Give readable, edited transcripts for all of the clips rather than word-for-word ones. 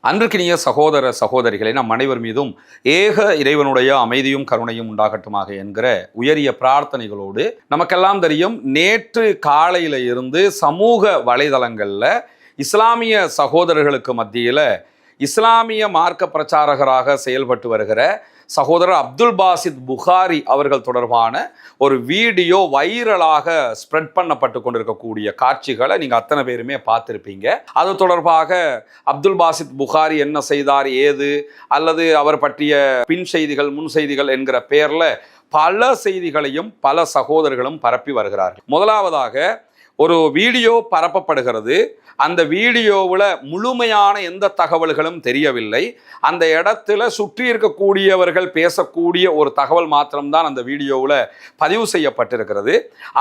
அன்றுக்கினிய சகோதர சகோதரிகளை நம் அனைவர் மீதும் ஏக இறைவனுடைய அமைதியும் கருணையும் உண்டாகட்டுமாக என்கிற உயரிய பிரார்த்தனைகளோடு, நமக்கெல்லாம் தெரியும், நேற்று காலையில இருந்து சமூக வலைதளங்கள்ல இஸ்லாமிய சகோதரர்களுக்கு மத்தியில் இஸ்லாமிய மார்க்க பிரச்சாரகராக செயல்பட்டு வருகிற சகோதரர் அப்துல் பாசித் புகாரி அவர்கள் தொடர்பான ஒரு வீடியோ வைரலாக ஸ்ப்ரெட் பண்ணப்பட்டு கொண்டிருக்கக்கூடிய காட்சிகளை நீங்கள் அத்தனை பேருமே பார்த்துருப்பீங்க. அது தொடர்பாக அப்துல் பாசித் புகாரி என்ன செய்தார், ஏது, அல்லது அவர் பற்றிய பின் செய்திகள் முன் செய்திகள் என்கிற பெயரில் பல செய்திகளையும் பல சகோதரர்களும் பரப்பி வருகிறார்கள். முதலாவதாக ஒரு வீடியோ பரப்பப்படுகிறது. அந்த வீடியோவில் முழுமையான எந்த தகவல்களும் தெரியவில்லை. அந்த இடத்துல சுற்றி இருக்கக்கூடியவர்கள் பேசக்கூடிய ஒரு தகவல் மாத்திரம்தான் அந்த வீடியோவில் பதிவு செய்யப்பட்டிருக்கிறது.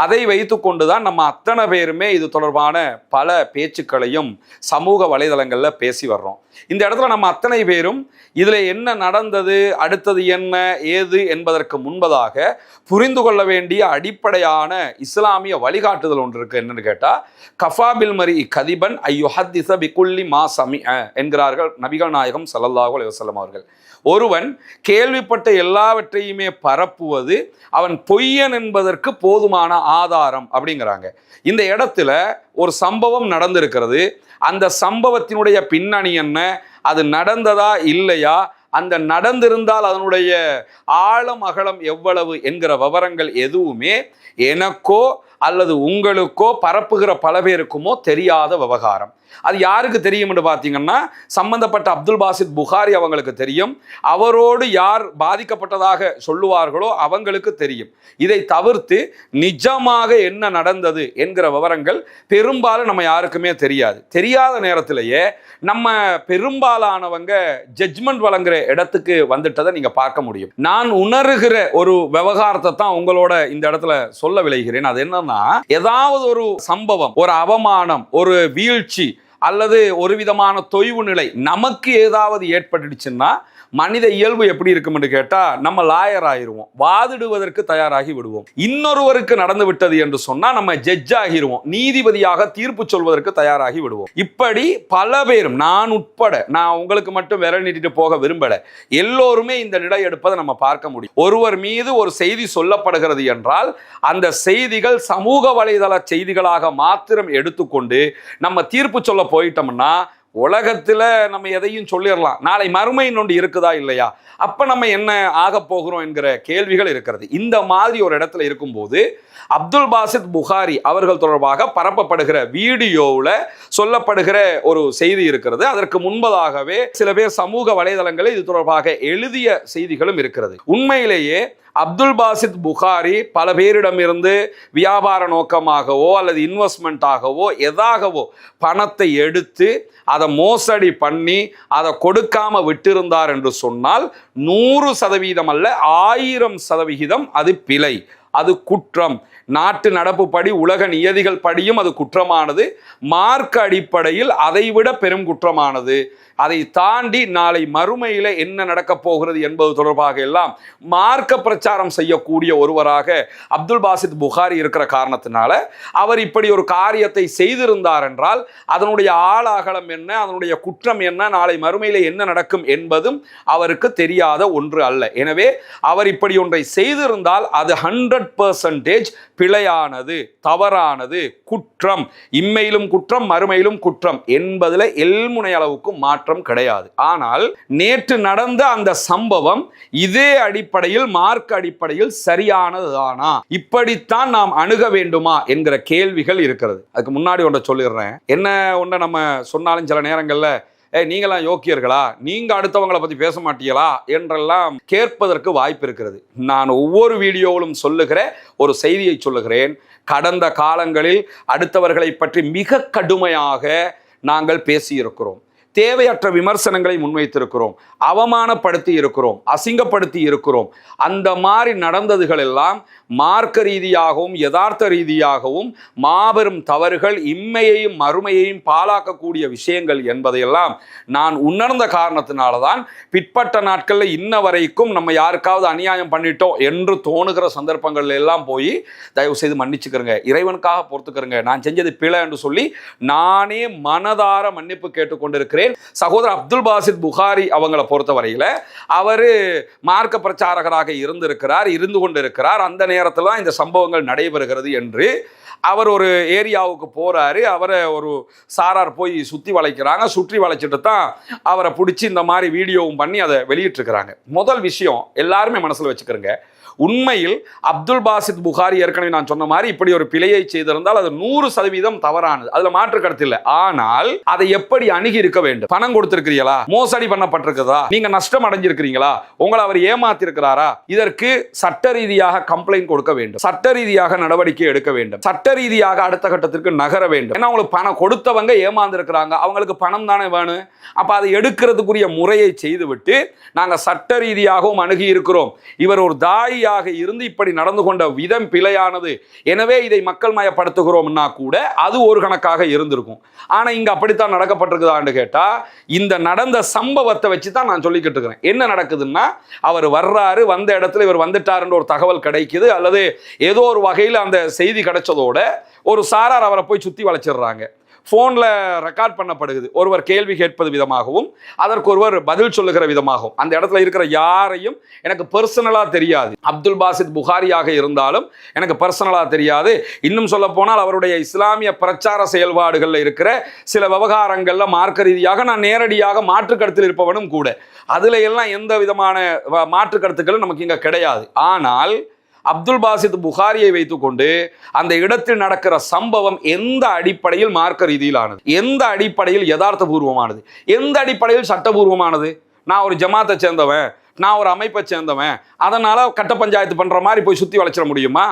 அதை வைத்து கொண்டு தான் நம்ம அத்தனை பேருமே இது தொடர்பான பல பேச்சுக்களையும் சமூக வலைதளங்களில் பேசி வர்றோம். இந்த இடத்துல நம்ம அத்தனை பேரும் இதில் என்ன நடந்தது, அடுத்தது என்ன, ஏது என்பதற்கு முன்பதாக புரிந்து கொள்ள வேண்டிய அடிப்படையான இஸ்லாமிய வழிகாட்டுதல் ஒன்று இருக்கு. என்னன்னு கேட்டால், கஃபாபில் மரி கதிபன் ஐயுஹத்திஸ பிகுல்லி மா சமிஅ என்கிறார்கள் நபிகள் நாயகம் ஸல்லல்லாஹு அலைஹி வஸல்லம் அவர்கள். ஒருவன் கேள்விப்பட்ட எல்லாவற்றையுமே பரப்புவது அவன் பொய்யன் என்பதற்கு போதுமான ஆதாரம் அப்படிங்கிறாங்க. இந்த இடத்துல ஒரு சம்பவம் நடந்திருக்கிறது. அந்த சம்பவத்தினுடைய பின்னணி என்ன, அது நடந்ததா இல்லையா, அந்த நடந்திருந்தால் அதனுடைய ஆழம் அகலம் எவ்வளவு என்கிற விவரங்கள் எதுவுமே எனக்கோ அல்லது உங்களுக்கோ பரப்புகிற பல பேருக்குமோ தெரியாத விவகாரம். அது யாருக்கு தெரியும் என்று பார்த்தீங்கன்னா, சம்பந்தப்பட்ட அப்துல் பாசித் புகாரி அவங்களுக்கு தெரியும். அவரோடு யார் பாதிக்கப்பட்டதாக சொல்லுவார்களோ அவங்களுக்கு தெரியும். இதை தவிர்த்து நிஜமாக என்ன நடந்தது என்கிற விவரங்கள் பெரும்பாலும் நம்ம யாருக்குமே தெரியாது. தெரியாத நேரத்திலேயே நம்ம பெரும்பாலானவங்க ஜட்ஜ்மெண்ட் வழங்குற இடத்துக்கு வந்துட்டதை நீங்க பார்க்க முடியும். நான் உணர்கிற ஒரு விவகாரத்தை தான் உங்களோட இந்த இடத்துல சொல்ல விளைகிறேன். அது என்னன்னா, ஏதாவது ஒரு சம்பவம், ஒரு அவமானம், ஒரு வீழ்ச்சி அல்லது ஒரு விதமான தொய்வு நிலை நமக்கு ஏதாவது ஏற்பட்டுடுச்சுன்னா மனித இயல்பு எப்படி இருக்கும் என்று கேட்டா, நம்ம லாயர் ஆகிருவோம், வாதிடுவதற்கு தயாராகி விடுவோம். இன்னொருவருக்கு நடந்து விட்டது என்று சொன்னா நம்ம ஜட்ஜ் ஆகிருவோம், நீதிபதியாக தீர்ப்பு சொல்வதற்கு தயாராகி விடுவோம். இப்படி பல பேரும், நான் உட்பட, நான் உங்களுக்கு மட்டும் விரல் நீட்டிட்டு போக விரும்பல, எல்லோருமே இந்த நிலை எடுப்பதை நம்ம பார்க்க முடியும். ஒருவர் மீது ஒரு செய்தி சொல்லப்படுகிறது என்றால் அந்த செய்திகள் சமூக வலைதள செய்திகளாக மாத்திரம் எடுத்துக்கொண்டு நம்ம தீர்ப்பு சொல்ல போயிட்டோம்னா உலகத்துல நம்ம எதையும் சொல்லிடலாம். நாளை மறுமை ஒன்று இருக்குதா இல்லையா, அப்ப நம்ம என்ன ஆக போகிறோம் என்கிற கேள்விகள் இருக்கிறது. இந்த மாதிரி ஒரு இடத்துல இருக்கும்போது அப்துல் பாசித் புகாரி அவர்கள் தொடர்பாக பரப்பப்படுகிற வீடியோவில் சொல்லப்படுகிற ஒரு செய்தி இருக்கிறது. அதற்கு முன்பதாகவே சில பேர் சமூக வலைதளங்களில் இது தொடர்பாக எழுதிய செய்திகளும் இருக்கிறது. உண்மையிலேயே அப்துல் பாசித் புகாரி பல பேரிடமிருந்து வியாபார நோக்கமாகவோ அல்லது இன்வெஸ்ட்மெண்ட்டாகவோ எதாகவோ பணத்தை எடுத்து அதை மோசடி பண்ணி அதை கொடுக்காம விட்டிருந்தார் என்று சொன்னால் 100% அல்ல, 1000% அது பிழை, அது குற்றம். நாட்டு நடப்பு படி, உலக நியதிகள் படியும் அது குற்றமானது. மார்க்க அடிப்படையில் அதைவிட பெரும் குற்றமானது. அதை தாண்டி நாளை மறுமையில என்ன நடக்க போகிறது என்பது தொடர்பாக எல்லாம் மார்க்க பிரச்சாரம் செய்யக்கூடிய ஒருவராக அப்துல் பாசித் புகாரி இருக்கிற காரணத்தினால அவர் இப்படி ஒரு காரியத்தை செய்திருந்தார் என்றால் அதனுடைய ஆழாகலம் என்ன, அதனுடைய குற்றம் என்ன, நாளை மறுமையில என்ன நடக்கும் என்பதும் அவருக்கு தெரியாத ஒன்று அல்ல. எனவே அவர் இப்படி ஒன்றை செய்திருந்தால் அது 100% பிழையானது, தவறானது, குற்றம், இம்மையிலும் குற்றம் மறுமையிலும் குற்றம் என்பதில் எல்முனை அளவுக்கு மாற்றம் கிடையாது. ஆனால் நேற்று நடந்த அந்த சம்பவம் இதே அடிப்படையில், மார்க்க அடிப்படையில் சரியானதுதானா, இப்படித்தான் நாம் அணுக வேண்டுமா என்கிற கேள்விகள் இருக்கிறது. அதுக்கு முன்னாடி ஒன்றை சொல்லிடுறேன். என்ன ஒன்றை நம்ம சொன்னாலும் சில நேரங்கள்ல நீங்களாம் யோக்கியர்களா, நீங்க அடுத்தவங்களை பத்தி பேச மாட்டீங்களா என்றெல்லாம் கேட்பதற்கு வாய்ப்பு இருக்கிறது. நான் ஒவ்வொரு வீடியோவிலும் சொல்லுகிற ஒரு செய்தியை சொல்லுகிறேன். கடந்த காலங்களில் அடுத்தவர்களை பற்றி மிக கடுமையாக நாங்கள் பேசியிருக்கிறோம், தேவையற்ற விமர்சனங்களை முன்வைத்திருக்கிறோம், அவமானப்படுத்தி இருக்கிறோம், அசிங்கப்படுத்தி இருக்கிறோம். அந்த மாதிரி நடந்ததுகள் எல்லாம் மார்க்க ரீதியாகவும் யதார்த்த ரீதியாகவும் மாபெரும் தவறுகள், இம்மையையும் மறுமையையும் பாழாக்கக்கூடிய விஷயங்கள் என்பதையெல்லாம் நான் உணர்ந்த காரணத்தினால்தான் பிற்பட்ட நாட்களில் இன்ன வரைக்கும் நம்ம யாருக்காவது அநியாயம் பண்ணிட்டோம் என்று தோணுகிற சந்தர்ப்பங்கள் எல்லாம் போய் தயவு செய்து மன்னிச்சுக்கிறங்க, இறைவனுக்காக பொறுத்துக்கிறங்க, நான் செஞ்சது பிழை என்று சொல்லி நானே மனதார மன்னிப்பு கேட்டுக்கொண்டிருக்கிறேன். சொல்கிறேன். சகோதரர் அப்துல் பாசித் புகாரி அவங்களை பொறுத்தவரையில அவரு மார்க்க பிரச்சாரகராக இருந்து கொண்டிருக்கிறார். அந்த நேரத்தில் தான் இந்த சம்பவங்கள் நடைபெறுகிறது என்று அவர் ஒரு ஏரியாவுக்கு போறாரு. அவரை ஒரு சாரார் போய் சுற்றி வளைக்கிறாங்க. சுற்றி வளைச்சிட்டு தான் அவரை பிடிச்சி இந்த மாதிரி வீடியோவும் பண்ணி அதை வெளியிட்டிருக்கிறாங்க. முதல் விஷயம் எல்லாருமே மனசில் வச்சுக்கிறங்க, உண்மையில் அப்துல் பாசித் புகாரி ஏற்கனவே நான் சொன்ன மாதிரி இப்படி ஒரு பிழையை செய்திருந்தால் அது 100% தவறானது, அதுல மாற்று கருத்து இல்லை. ஆனால் அதை எப்படி அணுகி இருக்க வேண்டும்? பணம் கொடுத்திருக்கிறீங்களா? மோசடி பண்ணப்பட்டிருக்கிறதா? நீங்க நஷ்டம் அடைஞ்சிருக்கிறீங்களா? உங்களை அவர் ஏமாத்தி இருக்கிறாரா? இதற்கு சட்ட ரீதியாக கம்ப்ளைண்ட் கொடுக்க வேண்டும், சட்ட ரீதியாக நடவடிக்கை எடுக்க வேண்டும், சட்ட ரீதியாக அடுத்த கட்டத்திற்கு நகர வேண்டும். ஏன்னா அவங்களுக்கு பணம் கொடுத்தவங்க ஏமாந்து இருக்கிறாங்க, அவங்களுக்கு பணம் தானே வேணும். அப்ப அதை எடுக்கிறதுக்குரிய முறையை செய்துவிட்டு நாங்க சட்ட ரீதியாகவும் அணுகி இருக்கிறோம், இவர் ஒரு தாய் இருந்து இப்படி நடந்து கொண்ட விதம் பிழையானது, எனவே இதை மக்கள் மயப்படுத்துகிறோம்னா கூட அது ஒரு கணக்காக இருந்திருக்கும். ஆனா இங்க அப்படித்தான் நடக்கப்பட்டிருக்குதான்னு கேட்டா இந்த நடந்த சம்பவத்தை வச்சு தான் நான் சொல்லிக்கிட்டு இருக்கிறேன். என்ன நடக்குதுன்னா அவர் வர்றாரு, வந்த இடத்துல இவர் வந்துட்டாருன்ற ஒரு தகவல் கிடைக்குது, அல்லது ஏதோ ஒரு வகையில் அந்த செய்தி கிடைச்சதோட ஒரு சாரார் அவரை போய் சுத்தி வளைச்சிடுறாங்க. போன்ல ரெக்கார்ட் பண்ணப்படுகிறது, ஒருவர் கேள்வி கேட்பது விதமாகவும் அதற்கு ஒருவர் பதில் சொல்லுகிற விதமாகவும். அந்த இடத்துல இருக்கிற யாரையும் எனக்கு பர்சனலா தெரியாது, அப்துல் பாசித் புகாரியாக இருந்தாலும் எனக்கு பர்சனலா தெரியாது. இன்னும் சொல்ல போனால் அவருடைய இஸ்லாமிய பிரச்சார செயல்பாடுகள்ல இருக்கிற சில விவகாரங்கள்ல மார்க்க ரீதியாக நான் நேரடியாக மாற்று கருத்தில் இருப்பவனும் கூட. அதுல எல்லாம் எந்த விதமான மாற்று கருத்துக்களும் நமக்கு இங்க கிடையாது. ஆனால் அப்துல் பாசித் புகாரியை வைத்துக்கொண்டு அந்த இடத்தில் நடக்கிற சம்பவம் எந்த அடிப்படையில் மார்க்க ரீதியிலானது, எந்த அடிப்படையில் யதார்த்த பூர்வமானது, எந்த அடிப்படையில் சட்டபூர்வமானது? நான் ஒரு ஜமாத்தை சேர்ந்தவன், நான் ஒரு அமைப்பை சேர்ந்தவன், அதனால கட்ட பஞ்சாயத்து பண்ற மாதிரி போய் சுத்தி வளைச்சிட முடியுமா?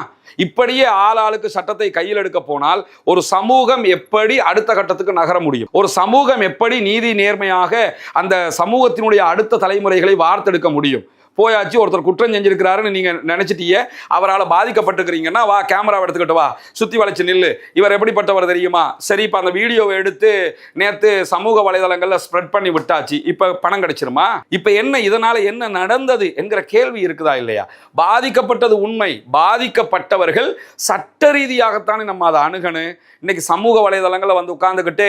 இப்படியே ஆளாளுக்கு சட்டத்தை கையில் எடுக்க போனால் ஒரு சமூகம் எப்படி அடுத்த கட்டத்துக்கு நகர முடியும்? ஒரு சமூகம் எப்படி நீதி நேர்மையாக அந்த சமூகத்தினுடைய அடுத்த தலைமுறைகளை வார்த்தெடுக்க முடியும்? போயாச்சு, ஒருத்தர் குற்றம் செஞ்சிருக்கிறாருன்னு நீங்க நினைச்சிட்டீங்க, அவரால் பாதிக்கப்பட்டிருக்கிறீங்கன்னா வா கேமரா எடுத்துக்கிட்டு வா, சுத்தி வளைச்சு நில்லு, இவர் எப்படிப்பட்டவர் தெரியுமா? சரி, இப்ப அந்த வீடியோவை எடுத்து நேத்து சமூக வலைதளங்கள்ல ஸ்ப்ரெட் பண்ணி விட்டாச்சு, இப்ப பணம் கிடைச்சிருமா? இப்ப என்ன, இதனால என்ன நடந்தது என்கிற கேள்வி இருக்குதா இல்லையா? பாதிக்கப்பட்டது உண்மை, பாதிக்கப்பட்டவர்கள் சட்ட ரீதியாகத்தானே நம்ம அதை அணுகணும். இன்னைக்கு சமூக வலைதளங்களை வந்து உட்கார்ந்துக்கிட்டு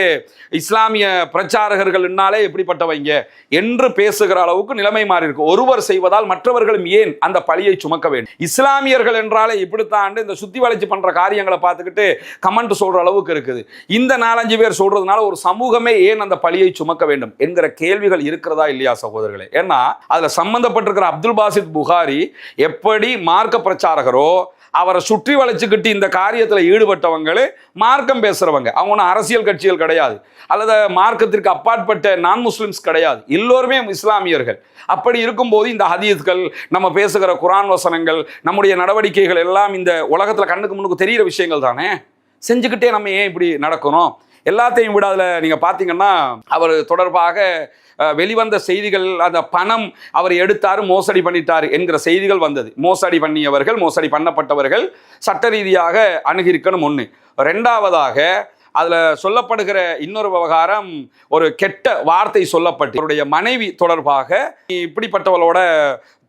இஸ்லாமிய பிரச்சாரகர்கள்னாலே எப்படிப்பட்டவங்க என்று பேசுகிற அளவுக்கு நிலைமை மாறி இருக்கு. ஒருவர் செய்வதால் மற்றவர்களும் ஏன் அந்த பழியை சுமக்க வேண்டும்? இஸ்லாமியர்கள் என்றாலே இப்படித்தான் இந்த சுத்தி வளைச்சு பண்ற காரியங்களை பார்த்துக்கிட்டு கமெண்ட் சொல்ற அளவுக்கு இருக்குது. இந்த 4-5 பேர் சொல்றதுனால ஒரு சமூகமே ஏன் அந்த பழியை சுமக்க வேண்டும் என்கிற கேள்விகள் இருக்கிறதா இல்லையா சகோதரர்களே? ஏன்னா அதுல சம்பந்தப்பட்டிருக்கிற அப்துல் பாசித் புகாரி எப்படி மார்க்க பிரச்சாரகரோ, அவரை சுற்றி வளைச்சுக்கிட்டு இந்த காரியத்தில் ஈடுபட்டவங்களே மார்க்கம் பேசுறவங்க, அவங்க ஒன்றும் அரசியல் கட்சிகள் கிடையாது, அல்லது மார்க்கத்திற்கு அப்பாற்பட்ட நான் முஸ்லிம்ஸ் கிடையாது, எல்லோருமே இஸ்லாமியர்கள். அப்படி இருக்கும்போது இந்த ஹதீஸ்கள், நம்ம பேசுகிற குரான் வசனங்கள், நம்முடைய நடவடிக்கைகள் எல்லாம் இந்த உலகத்தில் கண்ணுக்கு முன்னுக்கு தெரிகிற விஷயங்கள் தானே. செஞ்சுக்கிட்டே நம்ம ஏன் இப்படி நடக்கணும்? எல்லாத்தையும் விட அதில் நீங்கள் பார்த்தீங்கன்னா அவர் தொடர்பாக வெளிவந்த செய்திகள், அந்த பணம் அவர் எடுத்தாரு, மோசடி பண்ணிட்டாரு என்கிற செய்திகள் வந்தது. மோசடி பண்ணியவர்கள், மோசடி பண்ணப்பட்டவர்கள் சட்ட ரீதியாக அணுகியிருக்கணும் ஒன்று. ரெண்டாவதாக அதில் சொல்லப்படுகிற இன்னொரு விவகாரம், ஒரு கெட்ட வார்த்தை சொல்லப்பட்டு அவருடைய மனைவி தொடர்பாக இப்படிப்பட்டவளோட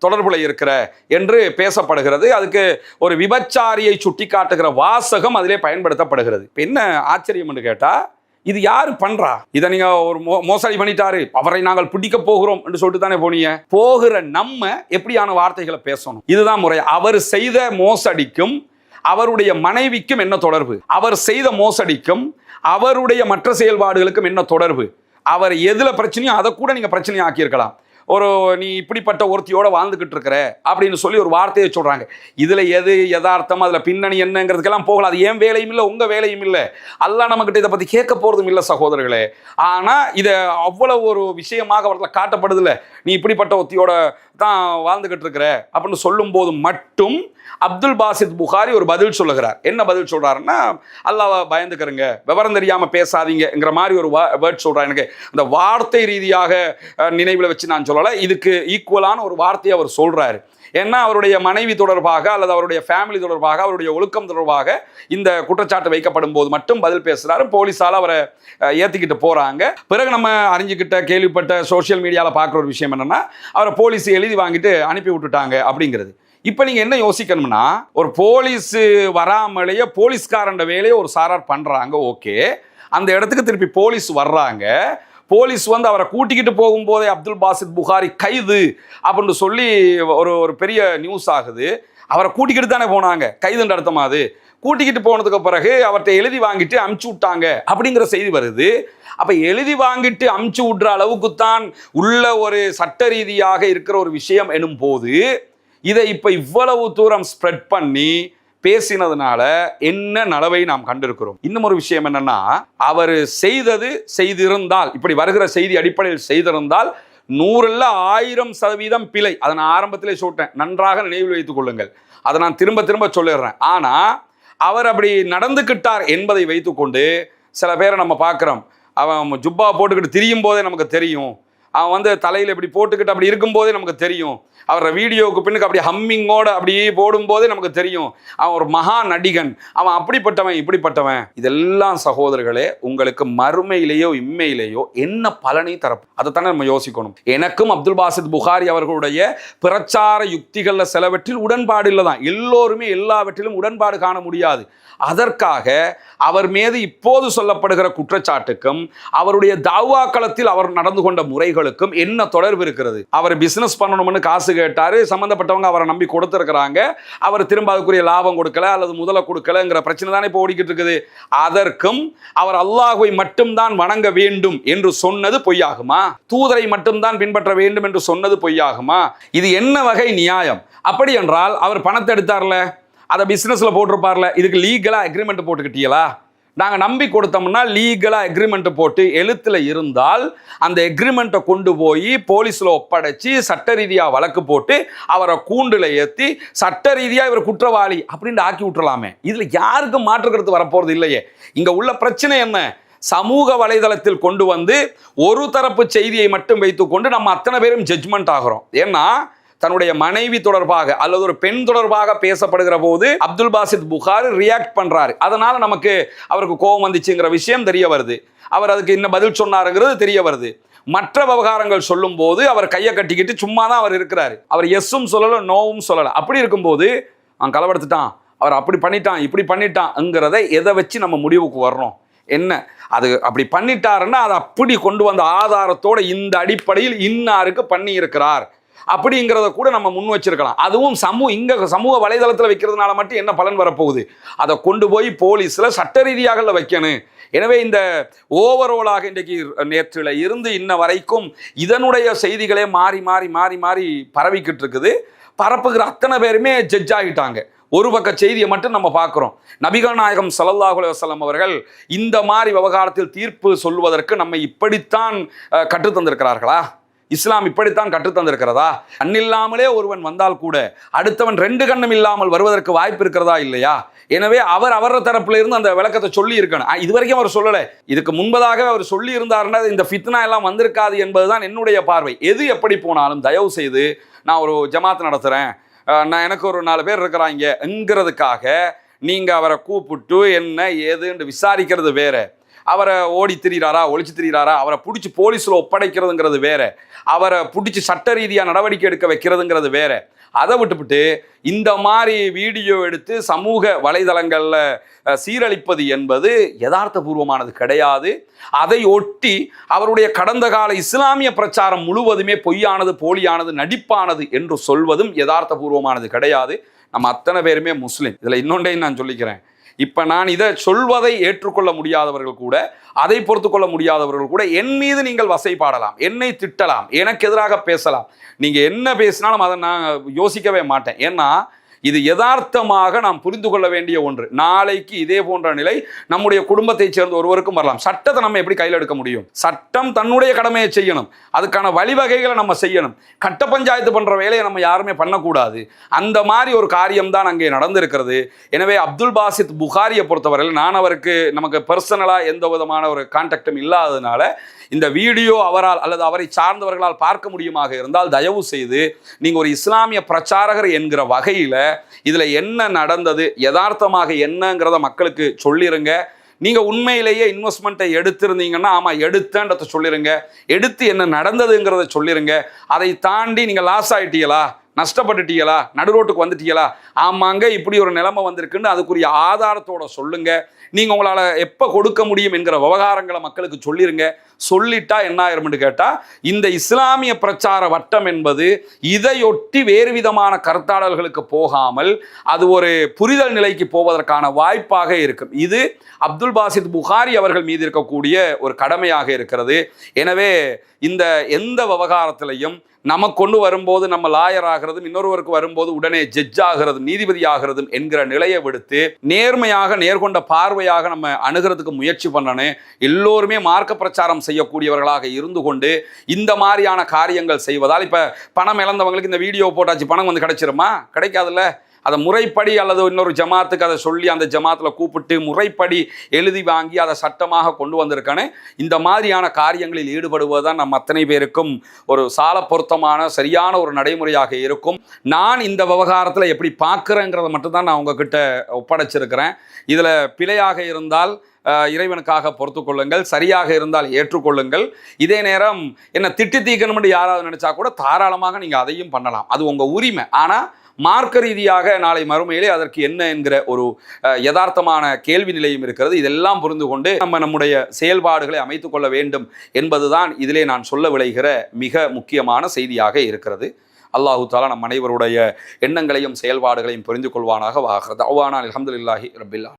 தொடர்புல இருக்கிற என்று பேசப்படுகிறது. அதுக்கு ஒரு விபச்சாரியை சுட்டி காட்டுகிற வாசகம் அதிலே பயன்படுத்தப்படுகிறது. இப்போ என்ன ஆச்சரியம் என்று கேட்டால், இது யாரு பண்றா? இதை நீங்க ஒரு மோசடி பண்ணிட்டாரு, அவரை நாங்கள் பிடிக்க போகிறோம் என்று சொல்லிட்டு தானே போனீங்க. போகிற நம்ம எப்படியான வார்த்தைகளை பேசணும்? இதுதான் முறை. அவர் செய்த மோசடிக்கும் அவருடைய மனைவிக்கும் என்ன தொடர்பு? அவர் செய்த மோசடிக்கும் அவருடைய மற்ற செயல்பாடுகளுக்கும் என்ன தொடர்பு? அவர் எதுல பிரச்சனையோ அதை கூட நீங்க பிரச்சனையை ஆக்கியிருக்கலாம். ஒரு நீ இப்படிப்பட்ட ஒருத்தியோட வாழ்ந்துகிட்டு இருக்கிற அப்படின்னு சொல்லி ஒரு வார்த்தையை சொல்றாங்க. இதுல எது யதார்த்தம், அதுல பின்னணி என்னங்கிறதுக்கெல்லாம் போகலாம். அது ஏன் வேலையும் இல்லை, உங்க வேலையும் இல்லை, அல்லாஹ் நம்மகிட்ட இதை பத்தி கேட்க போறதும் இல்லை சகோதரர்களே. ஆனா இதை அவ்வளவு ஒரு விஷயமாக அவர்களை காட்டப்படுது இல்லை, நீ இப்படிப்பட்ட ஒருத்தியோட தான் வாழ்ந்துகிட்டு இருக்கிற அப்படின்னு சொல்லும் போது மட்டும் அப்துல் பாசித் புகாரி ஒரு பதில் சொல்லுகிறார். என்ன பதில் சொல்றாருன்னா, அல்லாஹ்வை பயந்துக்கிறங்க, விவரம் தெரியாம பேசாதீங்கிற மாதிரி ஒரு வேர்ட் சொல்றாரு. எனக்கு அந்த வார்த்தை ரீதியாக நினைவில் வச்சு நான் சொல்லலை, இதுக்கு ஈக்குவலான ஒரு வார்த்தையை அவர் சொல்றாரு. ஏன்னா அவருடைய மனைவி தொடர்பாக அல்லது அவருடைய ஃபேமிலி தொடர்பாக, அவருடைய ஒழுக்கம் தொடர்பாக இந்த குற்றச்சாட்டு வைக்கப்படும் போது மட்டும் பதில் பேசுறாரு. போலீஸால அவரை ஏத்திக்கிட்டு போறாங்க. பிறகு நம்ம அறிஞ்சுக்கிட்ட, கேள்விப்பட்ட, சோசியல் மீடியால பார்க்குற ஒரு விஷயம் என்னன்னா, அவரை போலீஸ் எழுதி வாங்கிட்டு அனுப்பி விட்டுட்டாங்க அப்படிங்கிறது. இப்போ நீங்க என்ன யோசிக்கணும்னா, ஒரு போலீஸ் வராமலேயே போலீஸ்காரண்ட வேலையை ஒரு சாரார் பண்றாங்க, ஓகே. அந்த இடத்துக்கு திருப்பி போலீஸ் வர்றாங்க. போலீஸ் வந்து அவரை கூட்டிக்கிட்டு போகும்போதே அப்துல் பாசித் புகாரி கைது அப்படின்னு சொல்லி ஒரு பெரிய நியூஸ் ஆகுது. அவரை கூட்டிக்கிட்டு தானே போனாங்க, கைதுன்ற அர்த்தமா அது? கூட்டிக்கிட்டு போனதுக்கு பிறகு அவர்கிட்ட எழுதி வாங்கிட்டு அமுச்சு விட்டாங்க அப்படிங்கிற செய்தி வருது. அப்ப எழுதி வாங்கிட்டு அமுச்சு விடுற அளவுக்குத்தான் உள்ள ஒரு சட்ட ரீதியாக இருக்கிற ஒரு விஷயம் எனும் போது இதை இப்ப இவ்வளவு தூரம் ஸ்ப்ரெட் பண்ணி பேசினதுனால என்ன நலவை நாம் கண்டிருக்கிறோம். இன்னும் ஒரு விஷயம் என்னன்னா, அவர் செய்திருந்தால், இப்படி வருகிற செய்தி அடிப்படையில் செய்திருந்தால் 100% பிழை. அதை நான் ஆரம்பத்திலே சொல்லிட்டேன், நன்றாக நினைவில் வைத்துக் கொள்ளுங்கள். அதை நான் திரும்ப திரும்ப சொல்லிடுறேன். ஆனா அவர் அப்படி நடந்துக்கிட்டார் என்பதை வைத்துக்கொண்டு சில பேரை நம்ம பார்க்குறோம். அவன் ஜுப்பா போட்டுக்கிட்டு திரியும் போதே நமக்கு தெரியும், அவன் வந்து தலையில் இப்படி போட்டுக்கிட்டு அப்படி இருக்கும்போதே நமக்கு தெரியும், அவரை வீடியோவுக்கு பின்னுக்கு அப்படி ஹம்மிங்கோடு அப்படியே போடும்போதே நமக்கு தெரியும் அவன் ஒரு மகா நடிகன், அவன் அப்படிப்பட்டவன் இப்படிப்பட்டவன். இதெல்லாம் சகோதரர்களே உங்களுக்கு மறுமையிலேயோ இம்மையிலேயோ என்ன பலனை தரப்போம், அதைத்தானே நம்ம யோசிக்கணும். எனக்கும் அப்துல் பாசித் புகாரி அவர்களுடைய பிரச்சார யுக்திகளில் சிலவற்றில் உடன்பாடு இல்லை தான். எல்லோருமே எல்லாவற்றிலும் உடன்பாடு காண முடியாது. அதற்காக அவர் மீது இப்போது சொல்லப்படுகிற குற்றச்சாட்டுக்கும் அவருடைய தாவா களத்தில் அவர் நடந்து கொண்ட முறைகளுக்கும் என்ன தொடர்பு இருக்கிறது? அவர் பிசினஸ் பண்ணணும்னு காசு கேட்டாரு, சம்பந்தப்பட்டவங்க அவரை நம்பி கொடுத்திருக்கிறாங்க, அவர் திரும்ப அதுக்குரிய லாபம் கொடுக்கல அல்லது முதல கொடுக்கலங்கிற பிரச்சனை தானே இப்போ ஓடிக்கிட்டு இருக்குது. அதற்கும் அவர் அல்லாஹ்வை மட்டும்தான் வணங்க வேண்டும் என்று சொன்னது பொய்யாகுமா? தூதரை மட்டும்தான் பின்பற்ற வேண்டும் என்று சொன்னது பொய்யாகுமா? இது என்ன வகை நியாயம்? அப்படி என்றால் அவர் பணத்தை எடுத்தார்ல, அதை பிஸ்னஸில் போட்டிருப்பார்ல, இதுக்கு லீகலாக அக்ரிமெண்ட் போட்டுக்கிட்டீங்களா? நாங்கள் நம்பி கொடுத்தோம்னா லீகலாக அக்ரிமெண்ட் போட்டு எழுத்தில் இருந்தால் அந்த அக்ரிமெண்ட்டை கொண்டு போய் போலீஸில் ஒப்படைச்சி சட்ட ரீதியாக வழக்கு போட்டு அவரை கூண்டில் ஏற்றி சட்ட ரீதியாக இவர் குற்றவாளி அப்படின்னு ஆக்கி விட்டுறலாமே. இதில் யாருக்கும் மாற்றுக்கிறது வரப்போகிறது இல்லையே. இங்கே உள்ள பிரச்சனை என்ன? சமூக வலைதளத்தில் கொண்டு வந்து ஒரு தரப்பு செய்தியை மட்டும் வைத்துக்கொண்டு நம்ம அத்தனை பேரும் ஜட்ஜ்மெண்ட் ஆகிறோம். ஏன்னா தன்னுடைய மனைவி தொடர்பாக அல்லது ஒரு பெண் தொடர்பாக பேசப்படுகிற போது அப்துல் பாசித் புகாரி ரியாக்ட் பண்றாரு, அதனால நமக்கு அவருக்கு கோபம் வந்துச்சுங்கிற விஷயம் தெரிய வருது, அவர் அதுக்கு என்ன பதில் சொன்னாருங்கிறது தெரிய வருது. மற்ற விவகாரங்கள் சொல்லும் போது அவர் கையை கட்டிக்கிட்டு சும்மா தான் அவர் இருக்கிறாரு, அவர் எஸ்ஸும் சொல்லலை நோவும் சொல்லலை. அப்படி இருக்கும்போது அவன் கலவெடுத்துட்டான், அவர் அப்படி பண்ணிட்டான் இப்படி பண்ணிட்டான்ங்கிறத எதை வச்சு நம்ம முடிவுக்கு வர்றோம்? என்ன அது அப்படி பண்ணிட்டாருன்னா அதை அப்படி கொண்டு வந்த ஆதாரத்தோட இந்த அடிப்படையில் இன்னாருக்கு பண்ணி இருக்கிறார் அப்படிங்கிறத கூட நம்ம முன் வச்சிருக்கலாம். அதுவும் சமூக வலைதளத்தில் வைக்கிறதுனால மட்டும் என்ன பலன் வரப்போகுது? அதை கொண்டு போய் போலீஸில் சட்ட ரீதியாக வைக்கணும். எனவே இந்த ஓவரோலாக இன்றைக்கு நேற்றில் இருந்து இன்ன வரைக்கும் இதனுடைய செய்திகளே மாறி மாறி மாறி மாறி பரவிக்கிட்டு இருக்குது. பரப்புகிற அத்தனை பேருமே ஜட்ஜ் ஆகிட்டாங்க. ஒரு பக்க செய்தியை மட்டும் நம்ம பார்க்குறோம். நபிகள் நாயகம் ஸல்லல்லாஹு அலைஹி வஸல்லம் அவர்கள் இந்த மாதிரி விவகாரத்தில் தீர்ப்பு சொல்வதற்கு நம்மை இப்படித்தான் கற்றுத்தந்திருக்கிறார்களா? இஸ்லாம் இப்படித்தான் கற்றுத்தந்திருக்கிறதா? கண்ணில்லாமலே ஒருவன் வந்தால் கூட அடுத்தவன் 2 கண்ணும் இல்லாமல் வருவதற்கு வாய்ப்பு இருக்கிறதா இல்லையா? எனவே அவர் தரப்புல இருந்து அந்த விளக்கத்தை சொல்லி இருக்கணும். இதுவரைக்கும் அவர் சொல்லலை. இதுக்கு முன்பதாக அவர் சொல்லி இருந்தாருன்னா இந்த ஃபித்னா எல்லாம் வந்திருக்காது என்பதுதான் என்னுடைய பார்வை. எது எப்படி போனாலும் தயவு செய்து நான் ஒரு ஜமாத் நடத்துகிறேன், நான் எனக்கு ஒரு 4 பேர் இருக்கிறாங்கிறதுக்காக நீங்கள் அவரை கூப்பிட்டு என்ன ஏதுன்னு விசாரிக்கிறது வேற, அவரை ஓடி திரிகிறாரா ஒழிச்சு திரிகிறாரா அவரை பிடிச்சி போலீஸில் ஒப்படைக்கிறதுங்கிறது வேற, அவரை பிடிச்சி சட்ட ரீதியாக நடவடிக்கை எடுக்க வைக்கிறதுங்கிறது வேற. அதை விட்டுவிட்டு இந்த மாதிரி வீடியோ எடுத்து சமூக வலைதளங்களில் சீரழிப்பது என்பது யதார்த்தபூர்வமானது கிடையாது. அதை ஒட்டி அவருடைய கடந்த கால இஸ்லாமிய பிரச்சாரம் முழுவதுமே பொய்யானது, போலியானது, நடிப்பானது என்று சொல்வதும் யதார்த்தபூர்வமானது கிடையாது. நம்ம அத்தனை பேருமே முஸ்லீம். இதில் இன்னொன்றையும் நான் சொல்லிக்கிறேன். இப்போ நான் இதை சொல்வதை ஏற்றுக்கொள்ள முடியாதவர்கள் கூட, அதை பொறுத்து கொள்ள முடியாதவர்கள் கூட என் மீது நீங்கள் வசைப்பாடலாம், என்னை திட்டலாம், எனக்கு எதிராக பேசலாம். நீங்கள் என்ன பேசினாலும் அதை நான் யோசிக்கவே மாட்டேன். ஏன்னா இது யதார்த்தமாக நாம் புரிந்து கொள்ள வேண்டிய ஒன்று. நாளைக்கு இதே போன்ற நிலை நம்முடைய குடும்பத்தைச் சேர்ந்த ஒருவருக்கும் வரலாம். சட்டத்தை நம்ம எப்படி கையில் எடுக்க முடியும்? சட்டம் தன்னுடைய கடமையை செய்யணும், அதுக்கான வழிவகைகளை நம்ம செய்யணும். கட்ட பஞ்சாயத்து பண்ற வேலையை நம்ம யாருமே பண்ணக்கூடாது. அந்த மாதிரி ஒரு காரியம்தான் அங்கே நடந்திருக்கிறது. எனவே அப்துல் பாசித் புகாரியை பொறுத்தவரையில் நான் அவருக்கு நமக்கு பர்சனலாக எந்த விதமான ஒரு கான்டாக்டும் இல்லாததுனால இந்த வீடியோ அவரால் அல்லது அவரை சார்ந்தவர்களால் பார்க்க முடியுமாக இருந்தால் தயவு செய்து நீங்கள் ஒரு இஸ்லாமிய பிரச்சாரகர் என்கிற வகையில் இதில் என்ன நடந்தது, யதார்த்தமாக என்னங்கிறத மக்களுக்கு சொல்லிருங்க. நீங்கள் உண்மையிலேயே இன்வெஸ்ட்மெண்ட்டை எடுத்திருந்தீங்கன்னா ஆமாம் எடுத்தேன்றதை சொல்லிடுங்க, எடுத்து என்ன நடந்ததுங்கிறத சொல்லிடுங்க. அதை தாண்டி நீங்கள் லாஸ் ஆகிட்டீங்களா, நஷ்டப்பட்டுட்டீங்களா, நடுரோட்டுக்கு வந்துட்டீங்களா, ஆமாங்க இப்படி ஒரு நிலைமை வந்திருக்குன்னு அதுக்குரிய ஆதாரத்தோட சொல்லுங்க. நீங்கள் உங்களால் எப்போ கொடுக்க முடியும் என்கிற விவகாரங்களை மக்களுக்கு சொல்லிடுங்க. சொல்லிட்டா என்ன ஆயிரும்னு கேட்டா, இந்த இஸ்லாமிய பிரச்சார வட்டம் என்பது இதையொட்டி வேறு விதமான கருத்தாடல்களுக்கு போகாமல் அது ஒரு புரிதல் நிலைக்கு போவதற்கான வாய்ப்பாக இருக்கும். இது அப்துல் பாசித் புகாரி அவர்கள் மீது இருக்கக்கூடிய ஒரு கடமையாக இருக்கிறது. எனவே இந்த எந்த விவகாரத்திலையும் நமக்கு கொண்டு வரும்போது நம்ம லாயர் ஆகிறதும், இன்னொருவருக்கு வரும்போது உடனே ஜட்ஜ் ஆகிறதும், நீதிபதி ஆகிறதும் என்கிற நிலையை விடுத்து நேர்மையாக நேர்கொண்ட பார்வையாக நம்ம அணுகிறதுக்கு முயற்சி பண்ணணும். எல்லோருமே மார்க்க பிரச்சாரம் செய்யக்கூடியவர்களாக இருந்து கொண்டு இந்த மாதிரியான காரியங்கள் செய்வதால், இப்போ பணம் இழந்தவங்களுக்கு இந்த வீடியோ போட்டாச்சு பணம் வந்து கிடைச்சிருமா? கிடைக்காதுல்ல. அதை முறைப்படி அல்லது இன்னொரு ஜமாத்துக்கு அதை சொல்லி அந்த ஜமாத்தில் கூப்பிட்டு முறைப்படி எழுதி வாங்கி அதை சட்டமாக கொண்டு வந்திருக்கானே. இந்த மாதிரியான காரியங்களில் ஈடுபடுவதுதான் நம்ம அத்தனை பேருக்கும் ஒரு சால பொருத்தமான சரியான ஒரு நடைமுறையாக இருக்கும். நான் இந்த விவகாரத்தில் எப்படி பார்க்குறேங்கிறத மட்டும்தான் நான் உங்ககிட்ட ஒப்படைச்சிருக்கிறேன். இதில் பிழையாக இருந்தால் இறைவனுக்காக பொறுத்து கொள்ளுங்கள், சரியாக இருந்தால் ஏற்றுக்கொள்ளுங்கள். இதே நேரம் என்ன திட்டி தீக்கணும்னு யாராவது நினைச்சா கூட தாராளமாக நீங்கள் அதையும் பண்ணலாம், அது உங்கள் உரிமை. ஆனால் மார்க்க ரீதியாக நாளை மறுமையிலே அதற்கு என்ன என்கிற ஒரு யதார்த்தமான கேள்வி நிலையும் இருக்கிறது. இதெல்லாம் புரிந்து கொண்டு நம்ம நம்முடைய செயல்பாடுகளை அமைத்துக் கொள்ள வேண்டும் என்பதுதான் இதிலே நான் சொல்ல விளைகிற மிக முக்கியமான செய்தியாக இருக்கிறது. அல்லாஹு தஆலா நம் அனைவருடைய எண்ணங்களையும் செயல்பாடுகளையும் புரிந்து கொள்வானாக. வாஹிர் தஅவானா அல்ஹம்துலில்லாஹி ரப்பில் ஆலமீன்.